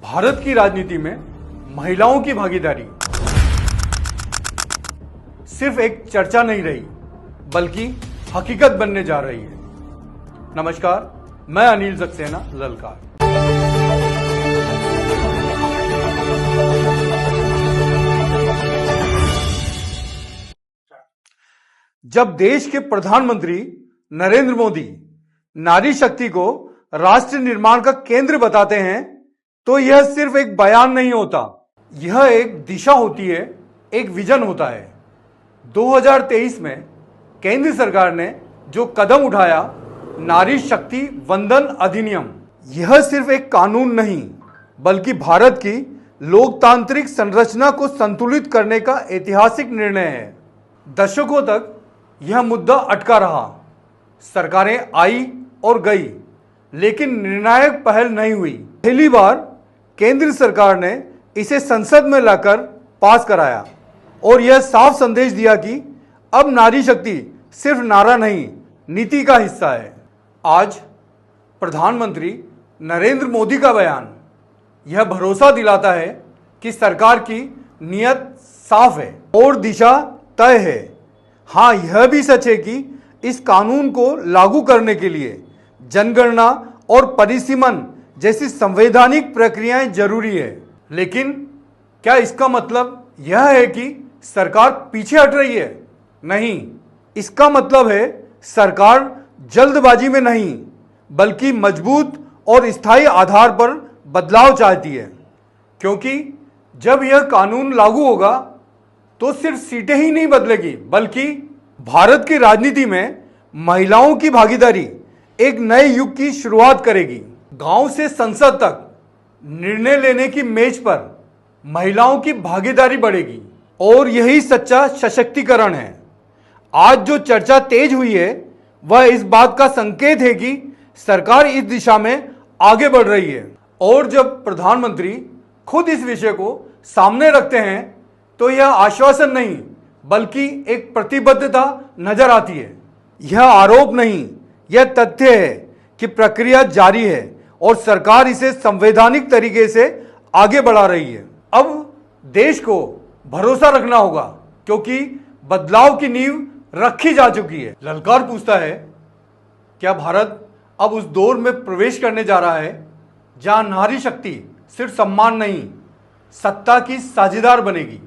भारत की राजनीति में महिलाओं की भागीदारी सिर्फ एक चर्चा नहीं रही बल्कि हकीकत बनने जा रही है। नमस्कार, मैं अनिल सक्सेना ललकार। जब देश के प्रधानमंत्री नरेंद्र मोदी नारी शक्ति को राष्ट्र निर्माण का केंद्र बताते हैं तो यह सिर्फ एक बयान नहीं होता, यह एक दिशा होती है, एक विजन होता है। 2023 में केंद्र सरकार ने जो कदम उठाया, नारी शक्ति वंदन अधिनियम, यह सिर्फ एक कानून नहीं बल्कि भारत की लोकतांत्रिक संरचना को संतुलित करने का ऐतिहासिक निर्णय है। दशकों तक यह मुद्दा अटका रहा, सरकारें आई और गई, लेकिन निर्णायक पहल नहीं हुई। पहली बार केंद्र सरकार ने इसे संसद में लाकर पास कराया और यह साफ संदेश दिया कि अब नारी शक्ति सिर्फ नारा नहीं, नीति का हिस्सा है। आज प्रधानमंत्री नरेंद्र मोदी का बयान यह भरोसा दिलाता है कि सरकार की नीयत साफ है और दिशा तय है। हाँ, यह भी सच है कि इस कानून को लागू करने के लिए जनगणना और परिसीमन जैसी संवैधानिक प्रक्रियाएं जरूरी है। लेकिन क्या इसका मतलब यह है कि सरकार पीछे हट रही है? नहीं, इसका मतलब है सरकार जल्दबाजी में नहीं बल्कि मजबूत और स्थायी आधार पर बदलाव चाहती है। क्योंकि जब यह कानून लागू होगा तो सिर्फ सीटें ही नहीं बदलेगी बल्कि भारत की राजनीति में महिलाओं की भागीदारी एक नए युग की शुरुआत करेगी। गांव से संसद तक निर्णय लेने की मेज पर महिलाओं की भागीदारी बढ़ेगी और यही सच्चा सशक्तिकरण है। आज जो चर्चा तेज हुई है वह इस बात का संकेत है कि सरकार इस दिशा में आगे बढ़ रही है। और जब प्रधानमंत्री खुद इस विषय को सामने रखते हैं तो यह आश्वासन नहीं बल्कि एक प्रतिबद्धता नजर आती है। यह आरोप नहीं, यह तथ्य है कि प्रक्रिया जारी है और सरकार इसे संवैधानिक तरीके से आगे बढ़ा रही है। अब देश को भरोसा रखना होगा क्योंकि बदलाव की नींव रखी जा चुकी है। ललकार पूछता है, क्या भारत अब उस दौर में प्रवेश करने जा रहा है जहां नारी शक्ति सिर्फ सम्मान नहीं, सत्ता की साझेदार बनेगी?